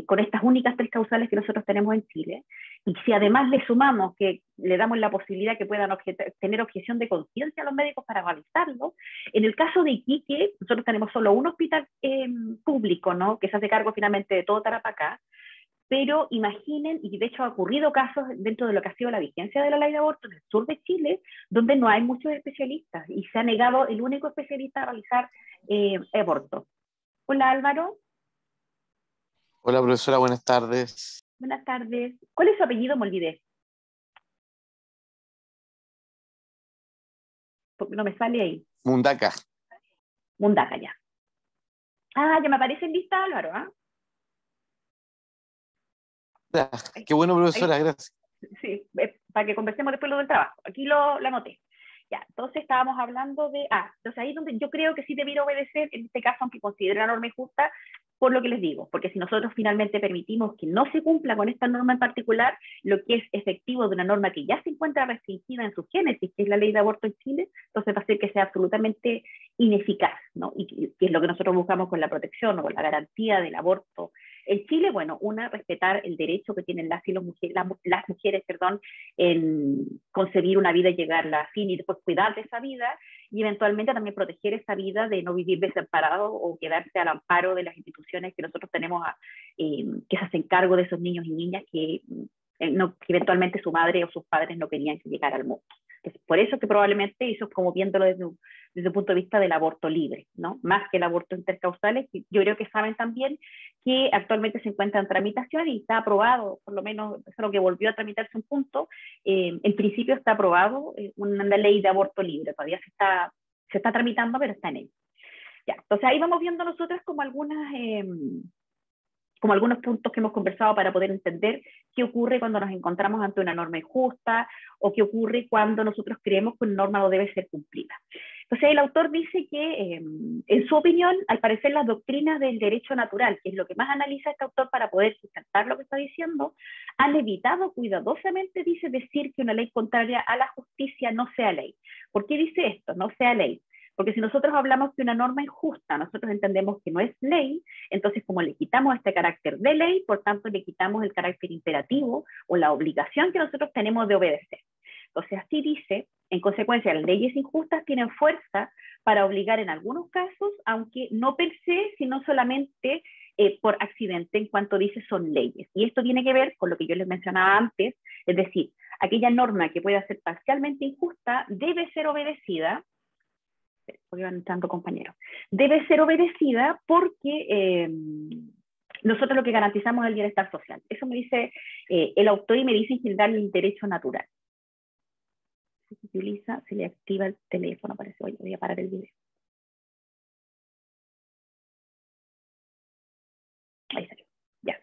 A: con estas únicas 3 causales que nosotros tenemos en Chile, y si además le sumamos que le damos la posibilidad que puedan tener objeción de conciencia a los médicos para realizarlo, En el caso de Iquique, nosotros tenemos solo un hospital público, ¿no? Que se hace cargo finalmente de todo Tarapacá, pero imaginen, y de hecho ha ocurrido casos dentro de lo que ha sido la vigencia de la ley de aborto en el sur de Chile, donde no hay muchos especialistas y se ha negado el único especialista a realizar aborto. Hola Álvaro.
F: Hola profesora, buenas tardes.
A: Buenas tardes. ¿Cuál es su apellido? Me olvidé. Porque no me sale ahí.
F: Mundaca.
A: Mundaca, ya. Ah, ya me aparece en lista Álvaro, ¿ah?
F: Qué bueno profesora, gracias.
A: Sí, para que conversemos después lo del trabajo. Aquí lo anoté. Ya, entonces estábamos hablando de... entonces ahí es donde yo creo que sí debiera obedecer, en este caso, aunque considere la norma injusta, por lo que les digo, porque si nosotros finalmente permitimos que no se cumpla con esta norma en particular, lo que es efectivo de una norma que ya se encuentra restringida en su génesis, que es la ley de aborto en Chile, entonces va a ser que sea absolutamente ineficaz, ¿no? Y que es lo que nosotros buscamos con la protección o con la garantía del aborto en Chile. Bueno, respetar el derecho que tienen las mujeres, en concebir una vida y llegarla a fin y después cuidar de esa vida, y eventualmente también proteger esa vida de no vivir desamparado o quedarse al amparo de las instituciones que nosotros tenemos que se hacen cargo de esos niños y niñas que eventualmente su madre o sus padres no querían que llegara al mundo. Entonces, por eso que probablemente eso es como viéndolo desde el punto de vista del aborto libre, ¿no? Más que el aborto intercausal, yo creo que saben también que actualmente se encuentra en tramitación y está aprobado, por lo menos es lo que volvió a tramitarse un punto, en principio está aprobado una ley de aborto libre, todavía se está tramitando, pero está en ello. Ya, entonces ahí vamos viendo nosotros como algunos puntos que hemos conversado para poder entender qué ocurre cuando nos encontramos ante una norma injusta o qué ocurre cuando nosotros creemos que una norma no debe ser cumplida. Entonces el autor dice que, en su opinión, al parecer las doctrinas del derecho natural, que es lo que más analiza este autor para poder sustentar lo que está diciendo, han evitado cuidadosamente, dice, decir que una ley contraria a la justicia no sea ley. ¿Por qué dice esto? No sea ley. Porque si nosotros hablamos de una norma injusta, nosotros entendemos que no es ley, entonces como le quitamos este carácter de ley, por tanto le quitamos el carácter imperativo o la obligación que nosotros tenemos de obedecer. Entonces así dice, en consecuencia, las leyes injustas tienen fuerza para obligar en algunos casos, aunque no per se, sino solamente por accidente, en cuanto dice son leyes. Y esto tiene que ver con lo que yo les mencionaba antes, es decir, aquella norma que pueda ser parcialmente injusta debe ser obedecida, porque van entrando compañeros, debe ser obedecida porque nosotros lo que garantizamos es el bienestar social. Eso me dice el autor y me dice en general el derecho natural. Si se utiliza, se le activa el teléfono, parece. Voy a parar el video. Ahí salió, ya.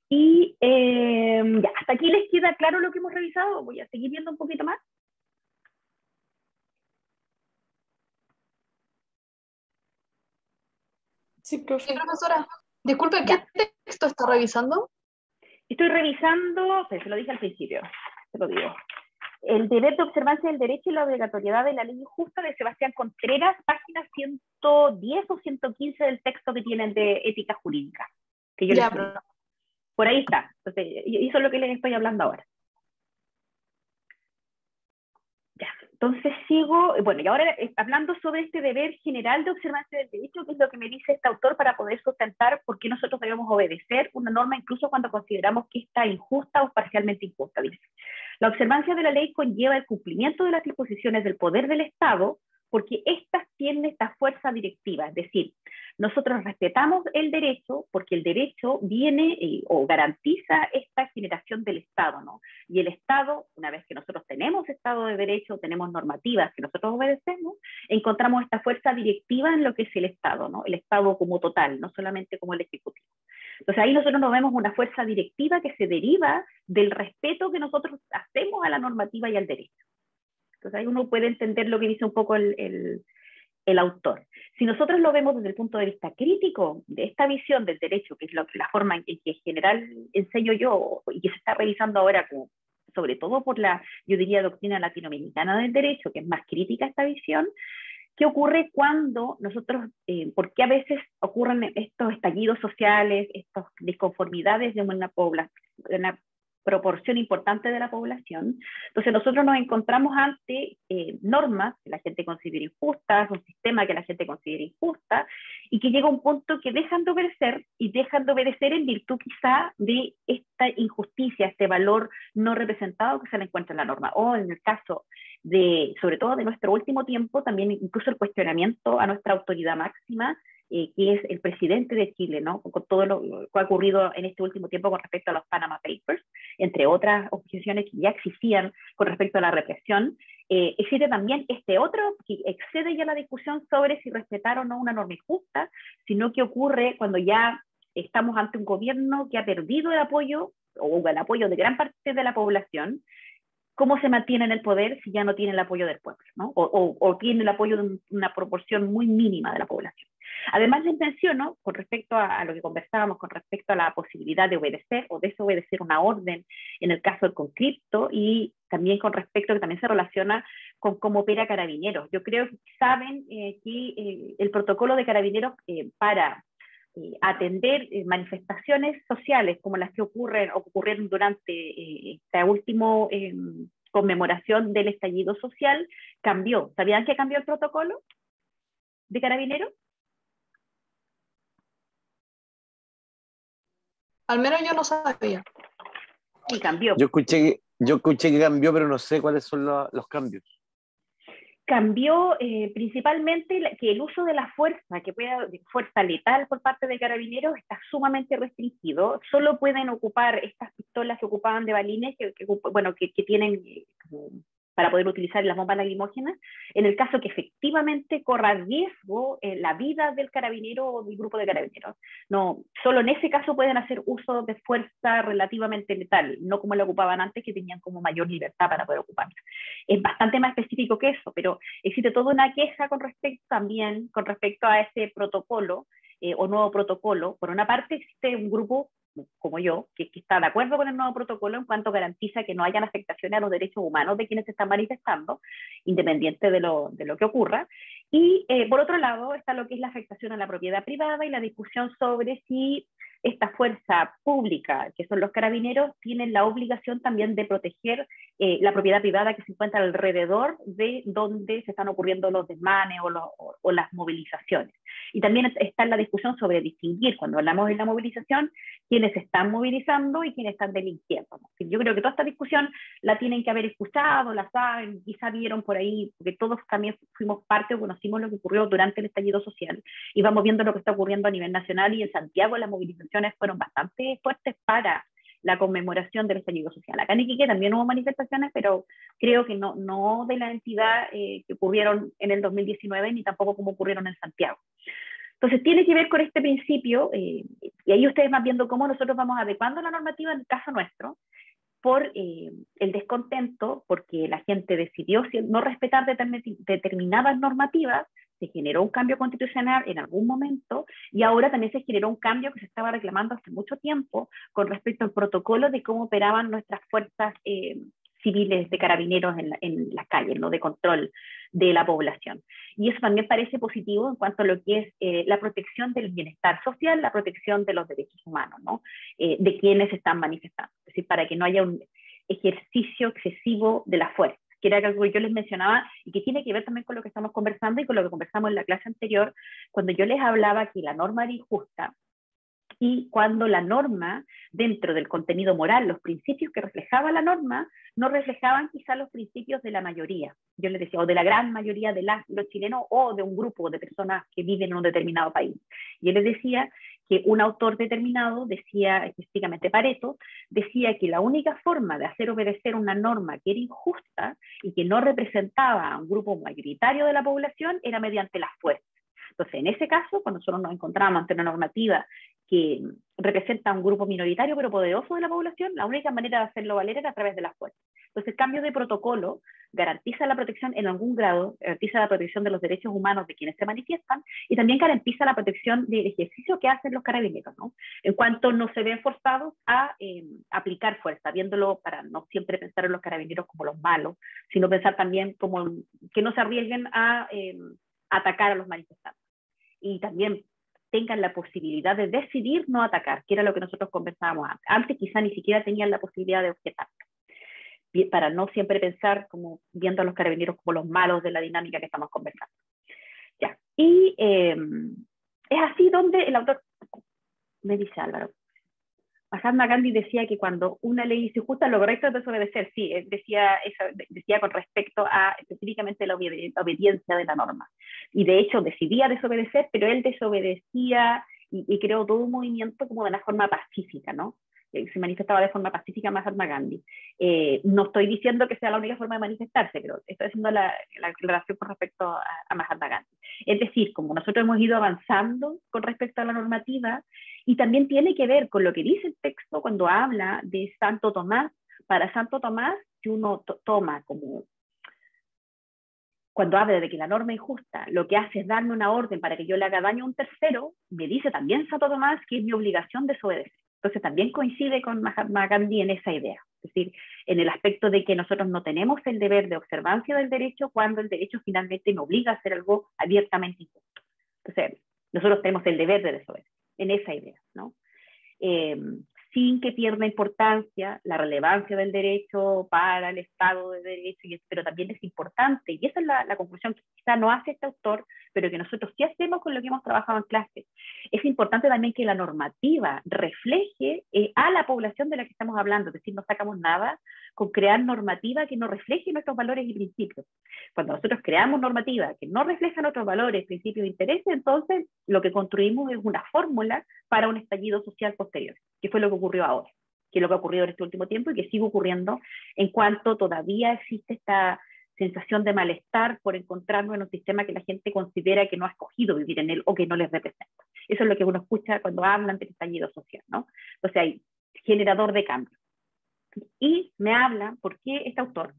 A: Y ya, hasta aquí les queda claro lo que hemos revisado. Voy a seguir viendo un poquito más.
B: Sí, profe.
E: Sí, profesora, disculpe, ¿qué texto está revisando?
A: Estoy revisando, pues se lo dije al principio, se lo digo. El deber de observancia del derecho y la obligatoriedad de la ley injusta de Sebastián Contreras, páginas 110 o 115 del texto que tienen de ética jurídica. Que yo por ahí está. Entonces, eso es lo que les estoy hablando ahora. Ya, entonces sigo, bueno, y ahora hablando sobre este deber general de observancia del derecho, que es lo que me dice este autor para poder sustentar por qué nosotros debemos obedecer una norma incluso cuando consideramos que está injusta o parcialmente injusta. Dice, la observancia de la ley conlleva el cumplimiento de las disposiciones del poder del Estado porque éstas tienen esta fuerza directiva, es decir, nosotros respetamos el derecho porque el derecho viene o garantiza esta generación del Estado, ¿no? Y el Estado, una vez que nosotros tenemos Estado de Derecho, tenemos normativas que nosotros obedecemos, encontramos esta fuerza directiva en lo que es el Estado, ¿no? El Estado como total, no solamente como el Ejecutivo. Entonces ahí nosotros nos vemos una fuerza directiva que se deriva del respeto que nosotros hacemos a la normativa y al derecho. Entonces ahí uno puede entender lo que dice un poco el autor. Si nosotros lo vemos desde el punto de vista crítico de esta visión del derecho, que es la forma en que en general enseño yo y que se está revisando ahora, sobre todo por la, yo diría, doctrina latinoamericana del derecho, que es más crítica a esta visión, ¿qué ocurre cuando nosotros, por qué a veces ocurren estos estallidos sociales, estas disconformidades de una población, proporción importante de la población. Entonces nosotros nos encontramos ante normas que la gente considera injustas, un sistema que la gente considera injusta, y que llega a un punto que dejan de obedecer, y dejan de obedecer en virtud quizá de esta injusticia, este valor no representado que se le encuentra en la norma. O en el caso de, sobre todo de nuestro último tiempo, también incluso el cuestionamiento a nuestra autoridad máxima, que es el presidente de Chile, ¿no? Con todo lo que ha ocurrido en este último tiempo con respecto a los Panama Papers, entre otras objeciones que ya existían con respecto a la represión. Existe también este otro que excede ya la discusión sobre si respetar o no una norma injusta, sino que ocurre cuando ya estamos ante un gobierno que ha perdido el apoyo, o el apoyo de gran parte de la población. ¿Cómo se mantiene en el poder si ya no tiene el apoyo del pueblo, ¿no? O tiene el apoyo de una proporción muy mínima de la población? Además les menciono, con respecto a lo que conversábamos, con respecto a la posibilidad de obedecer o desobedecer una orden en el caso del conflicto, y también con respecto que también se relaciona con cómo opera Carabineros. Yo creo que saben que el protocolo de Carabineros para atender manifestaciones sociales como las que ocurrieron durante esta última conmemoración del estallido social, cambió. ¿Sabían que cambió el protocolo de Carabineros?
E: Al menos yo no sabía.
A: Sí, cambió.
F: Yo escuché que cambió, pero no sé cuáles son los cambios.
A: Cambió principalmente que el uso de la fuerza, fuerza letal por parte de Carabineros, está sumamente restringido. Solo pueden ocupar estas pistolas que ocupaban de balines, que tienen para poder utilizar las bombas lacrimógenas, en el caso que efectivamente corra riesgo la vida del carabinero o del grupo de carabineros. No, solo en ese caso pueden hacer uso de fuerza relativamente letal, no como la ocupaban antes, que tenían como mayor libertad para poder ocuparla. Es bastante más específico que eso, pero existe toda una queja con respecto a ese protocolo o nuevo protocolo. Por una parte existe un grupo como yo, que está de acuerdo con el nuevo protocolo en cuanto garantiza que no hayan afectaciones a los derechos humanos de quienes se están manifestando, independiente de lo que ocurra. Y por otro lado está lo que es la afectación a la propiedad privada y la discusión sobre si esta fuerza pública, que son los carabineros, tienen la obligación también de proteger la propiedad privada que se encuentra alrededor de donde se están ocurriendo los desmanes o las movilizaciones. Y también está la discusión sobre distinguir, cuando hablamos de la movilización, quienes están movilizando y quienes están delinquiendo, ¿no? Yo creo que toda esta discusión la tienen que haber escuchado, la saben, quizá vieron por ahí, porque todos también fuimos parte o conocimos lo que ocurrió durante el estallido social, y vamos viendo lo que está ocurriendo a nivel nacional, y en Santiago las movilizaciones fueron bastante fuertes para la conmemoración del estallido social. Acá en Iquique también hubo manifestaciones, pero creo que no de la entidad que ocurrieron en el 2019, ni tampoco como ocurrieron en Santiago. Entonces tiene que ver con este principio, y ahí ustedes van viendo cómo nosotros vamos adecuando la normativa en el caso nuestro, por el descontento, porque la gente decidió no respetar determinadas normativas. Se generó un cambio constitucional en algún momento, y ahora también se generó un cambio que se estaba reclamando hace mucho tiempo con respecto al protocolo de cómo operaban nuestras fuerzas civiles de carabineros en las calles, ¿no? De control de la población. Y eso también parece positivo en cuanto a lo que es la protección del bienestar social, la protección de los derechos humanos, ¿no? De quienes se están manifestando. Es decir, para que no haya un ejercicio excesivo de la fuerza, que era algo que yo les mencionaba y que tiene que ver también con lo que estamos conversando y con lo que conversamos en la clase anterior, cuando yo les hablaba que la norma era injusta, y cuando la norma, dentro del contenido moral, los principios que reflejaba la norma, no reflejaban quizá los principios de la mayoría, yo les decía, o de la gran mayoría de los chilenos, o de un grupo de personas que viven en un determinado país. Yo les decía que un autor determinado, decía específicamente Pareto, decía que la única forma de hacer obedecer una norma que era injusta y que no representaba a un grupo mayoritario de la población era mediante la fuerza. Entonces, en ese caso, cuando nosotros nos encontramos ante una normativa que representa a un grupo minoritario pero poderoso de la población, la única manera de hacerlo valer era a través de la fuerza. Entonces, el cambio de protocolo garantiza la protección en algún grado, garantiza la protección de los derechos humanos de quienes se manifiestan, y también garantiza la protección del ejercicio que hacen los carabineros, ¿no? En cuanto no se ven forzados a aplicar fuerza, viéndolo para no siempre pensar en los carabineros como los malos, sino pensar también como que no se arriesguen a atacar a los manifestantes. Y también tengan la posibilidad de decidir no atacar, que era lo que nosotros conversábamos antes. Antes quizá ni siquiera tenían la posibilidad de objetar, para no siempre pensar como viendo a los carabineros como los malos de la dinámica que estamos conversando. Ya. Y es así donde el autor, me dice Álvaro, Mahatma Gandhi decía que cuando una ley es injusta, lo correcto es desobedecer. Sí, decía con respecto a específicamente la obediencia de la norma. Y de hecho decidía desobedecer, pero él desobedecía y creó todo un movimiento como de una forma pacífica, ¿no? Se manifestaba de forma pacífica Mahatma Gandhi. No estoy diciendo que sea la única forma de manifestarse, pero estoy haciendo la relación con respecto a Mahatma Gandhi. Es decir, como nosotros hemos ido avanzando con respecto a la normativa, y también tiene que ver con lo que dice el texto cuando habla de Santo Tomás. Para Santo Tomás, si uno toma como, cuando habla de que la norma es injusta, lo que hace es darme una orden para que yo le haga daño a un tercero, me dice también Santo Tomás que es mi obligación desobedecer. Entonces también coincide con Mahatma Gandhi en esa idea, es decir, en el aspecto de que nosotros no tenemos el deber de observancia del derecho cuando el derecho finalmente me obliga a hacer algo abiertamente injusto. Entonces, nosotros tenemos el deber de desobedecer, en esa idea, ¿no? Sin que pierda importancia la relevancia del derecho para el Estado de Derecho, pero también es importante, y esa es la conclusión que quizá no hace este autor, pero que nosotros sí hacemos con lo que hemos trabajado en clase. Es importante también que la normativa refleje a la población de la que estamos hablando, es decir, no sacamos nada con crear normativa que no refleje nuestros valores y principios. Cuando nosotros creamos normativa que no refleja nuestros valores, principios e intereses, entonces lo que construimos es una fórmula para un estallido social posterior, que fue lo que ocurrió ahora, que es lo que ha ocurrido en este último tiempo y que sigue ocurriendo en cuanto todavía existe esta sensación de malestar por encontrarnos en un sistema que la gente considera que no ha escogido vivir en él o que no les representa. Eso es lo que uno escucha cuando hablan del estallido social, ¿no? Entonces hay generador de cambio. Y me habla, ¿por qué este autor?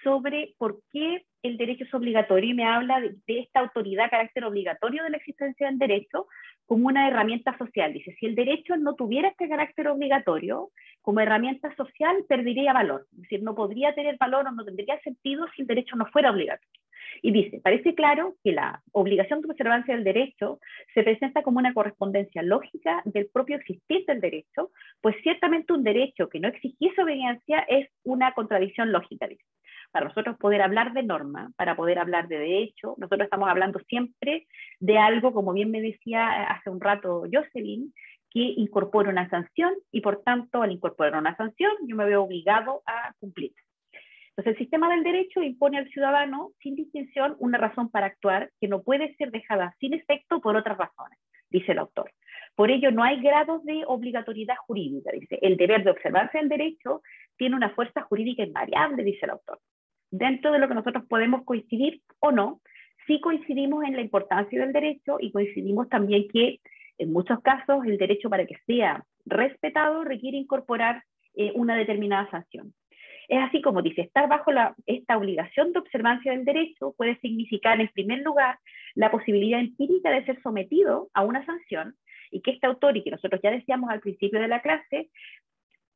A: Sobre por qué el derecho es obligatorio, y me habla de esta autoridad, carácter obligatorio de la existencia del derecho como una herramienta social. Dice, si el derecho no tuviera este carácter obligatorio, como herramienta social perdería valor. Es decir, no podría tener valor o no tendría sentido si el derecho no fuera obligatorio. Y dice, parece claro que la obligación de observancia del derecho se presenta como una correspondencia lógica del propio existir del derecho, pues ciertamente un derecho que no exigiese obediencia es una contradicción lógica, dice. Para nosotros poder hablar de norma, para poder hablar de derecho, nosotros estamos hablando siempre de algo, como bien me decía hace un rato Jocelyn, que incorpora una sanción y por tanto al incorporar una sanción yo me veo obligado a cumplir. Entonces el sistema del derecho impone al ciudadano sin distinción una razón para actuar que no puede ser dejada sin efecto por otras razones, dice el autor. Por ello no hay grados de obligatoriedad jurídica, dice. El deber de observancia del derecho tiene una fuerza jurídica invariable, dice el autor. Dentro de lo que nosotros podemos coincidir o no, sí coincidimos en la importancia del derecho y coincidimos también que en muchos casos el derecho para que sea respetado requiere incorporar una determinada sanción. Es así como dice, estar bajo esta obligación de observancia del derecho puede significar en primer lugar la posibilidad empírica de ser sometido a una sanción y que este autor, y que nosotros ya decíamos al principio de la clase,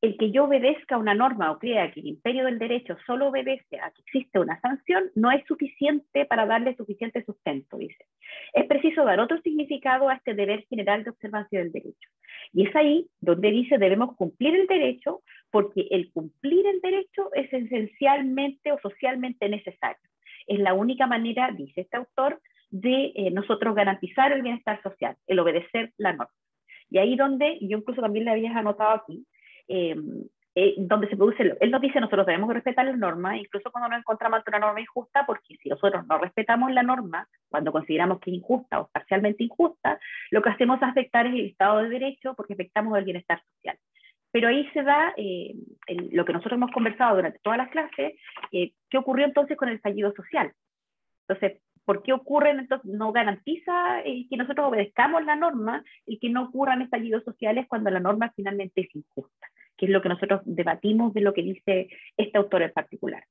A: el que yo obedezca una norma o crea que el imperio del derecho solo obedece a que existe una sanción no es suficiente para darle suficiente sustento, dice. Es preciso dar otro significado a este deber general de observancia del derecho. Y es ahí donde dice debemos cumplir el derecho porque el cumplir el derecho es esencialmente o socialmente necesario. Es la única manera, dice este autor, de nosotros garantizar el bienestar social, el obedecer la norma. Y ahí donde, yo incluso también le había anotado aquí, donde se produce, él nos dice nosotros debemos respetar la norma, incluso cuando nos encontramos ante una norma injusta, porque si nosotros no respetamos la norma, cuando consideramos que es injusta o parcialmente injusta, lo que hacemos es afectar el Estado de Derecho porque afectamos el bienestar social. Pero ahí se da lo que nosotros hemos conversado durante todas las clases, ¿qué ocurrió entonces con el estallido social? Entonces, ¿por qué ocurren? Entonces, no garantiza que nosotros obedezcamos la norma y que no ocurran estallidos sociales cuando la norma finalmente es injusta, que es lo que nosotros debatimos de lo que dice este autor en particular.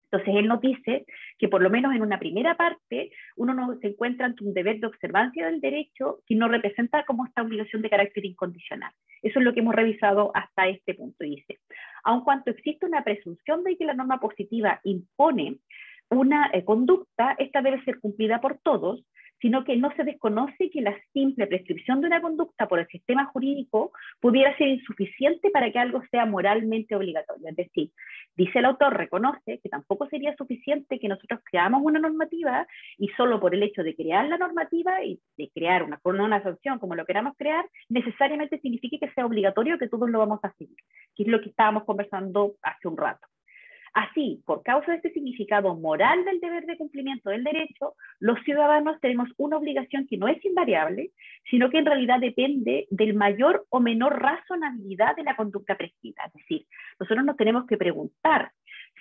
A: Entonces, él nos dice que por lo menos en una primera parte, uno no se encuentra ante un deber de observancia del derecho que no representa como esta obligación de carácter incondicional. Eso es lo que hemos revisado hasta este punto. Dice, aun cuando existe una presunción de que la norma positiva impone una conducta, esta debe ser cumplida por todos, sino que no se desconoce que la simple prescripción de una conducta por el sistema jurídico pudiera ser insuficiente para que algo sea moralmente obligatorio. Es decir, dice el autor, reconoce que tampoco sería suficiente que nosotros creamos una normativa y solo por el hecho de crear la normativa y de crear una sanción, como lo queramos crear, necesariamente signifique que sea obligatorio que todos lo vamos a seguir, que es lo que estábamos conversando hace un rato. Así, por causa de este significado moral del deber de cumplimiento del derecho, los ciudadanos tenemos una obligación que no es invariable, sino que en realidad depende del mayor o menor razonabilidad de la conducta prescrita. Es decir, nosotros nos tenemos que preguntar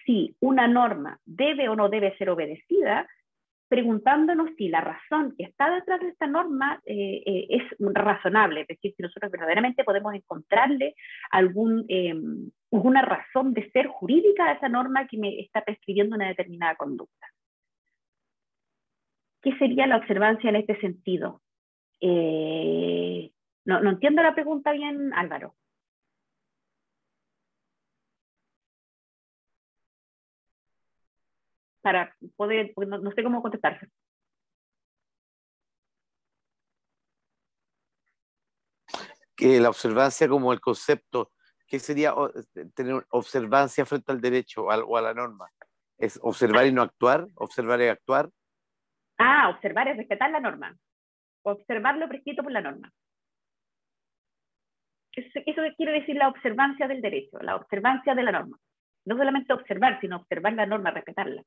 A: si una norma debe o no debe ser obedecida, preguntándonos si la razón que está detrás de esta norma es razonable, es decir, si nosotros verdaderamente podemos encontrarle alguna razón de ser jurídica a esa norma que me está prescribiendo una determinada conducta. ¿Qué sería la observancia en este sentido? No entiendo la pregunta bien, Álvaro. Para poder, porque no sé cómo contestarse.
F: Que la observancia como el concepto, ¿qué sería tener observancia frente al derecho o a la norma? ¿Es observar y no actuar? ¿Observar y actuar?
A: Observar es respetar la norma. Observar lo prescrito por la norma. Eso quiere decir la observancia del derecho, la observancia de la norma. No solamente observar, sino observar la norma, respetarla.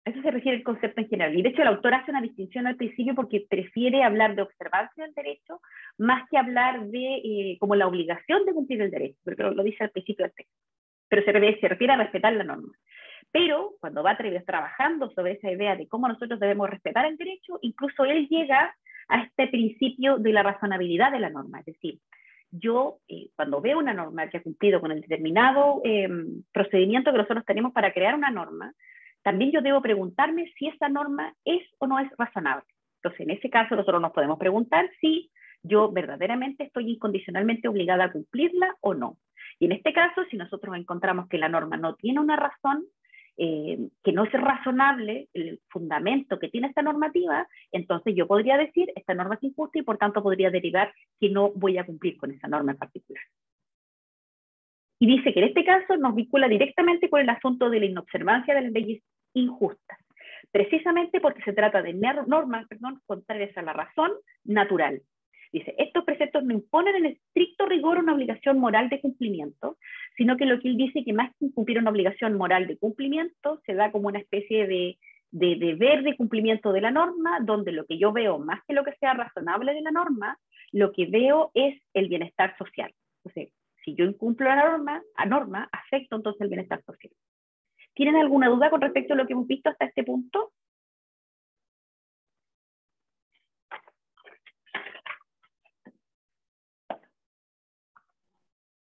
A: A eso se refiere el concepto en general. Y de hecho el autor hace una distinción al principio porque prefiere hablar de observancia del derecho más que hablar de como la obligación de cumplir el derecho, porque lo dice al principio del texto. Pero se refiere a respetar la norma. Pero cuando va trabajando sobre esa idea de cómo nosotros debemos respetar el derecho, incluso él llega a este principio de la razonabilidad de la norma. Es decir, yo cuando veo una norma que ha cumplido con el determinado procedimiento que nosotros tenemos para crear una norma, también yo debo preguntarme si esa norma es o no es razonable. Entonces, en ese caso, nosotros nos podemos preguntar si yo verdaderamente estoy incondicionalmente obligada a cumplirla o no. Y en este caso, si nosotros encontramos que la norma no tiene una razón, que no es razonable el fundamento que tiene esta normativa, entonces yo podría decir, esta norma es injusta y por tanto podría derivar que no voy a cumplir con esa norma en particular. Y dice que en este caso nos vincula directamente con el asunto de la inobservancia de las leyes injustas, precisamente porque se trata de normas contrarias a la razón natural. Dice, estos preceptos no imponen en estricto rigor una obligación moral de cumplimiento, sino que lo que él dice que más que cumplir una obligación moral de cumplimiento, se da como una especie de deber de cumplimiento de la norma, donde lo que yo veo, más que lo que sea razonable de la norma, lo que veo es el bienestar social. Entonces, si yo incumplo la norma, afecto entonces el bienestar social. ¿Tienen alguna duda con respecto a lo que hemos visto hasta este punto?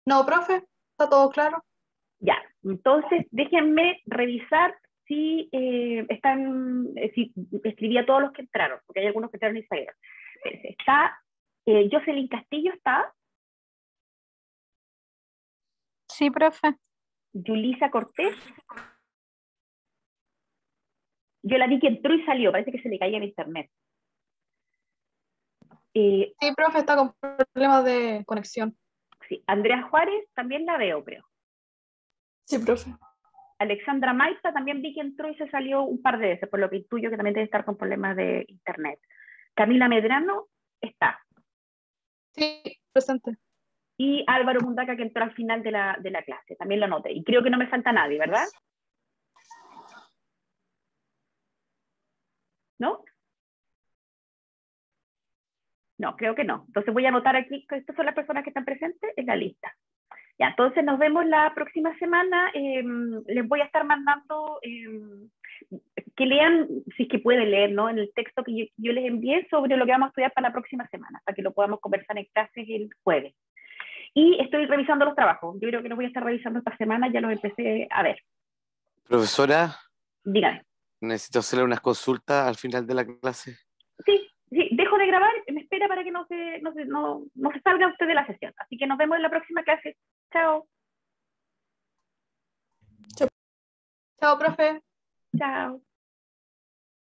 E: No, profe, está todo claro.
A: Ya, entonces déjenme revisar si si escribí a todos los que entraron, porque hay algunos que entraron y salieron. Está, Jocelyn Castillo está.
D: Sí, profe.
A: Yulisa Cortés. Yo la vi que entró y salió, parece que se le caía el internet.
E: Sí, profe, está con problemas de conexión.
A: Sí, Andrea Juárez también la veo, creo.
B: Sí, profe.
A: Alexandra Maita también vi que entró y se salió un par de veces, por lo que intuyo que también debe estar con problemas de internet. Camila Medrano está.
E: Sí, presente.
A: Y Álvaro Mundaca, que entró al final de la clase, también lo noté. Y creo que no me falta nadie, ¿verdad? ¿No? No, creo que no. Entonces voy a anotar aquí que estas son las personas que están presentes en la lista. Ya, entonces nos vemos la próxima semana. Les voy a estar mandando que lean, si es que pueden leer, ¿no? En el texto que yo les envié sobre lo que vamos a estudiar para la próxima semana, para que lo podamos conversar en clases el jueves. Y estoy revisando los trabajos. Yo creo que los voy a estar revisando esta semana, ya los empecé a ver.
F: Profesora,
A: Dígame.
F: necesito hacerle unas consultas al final de la clase.
A: Sí, dejo de grabar, me espera para que no se salga usted de la sesión. Así que nos vemos en la próxima clase. Chao.
E: Chao, profe.
A: Chao.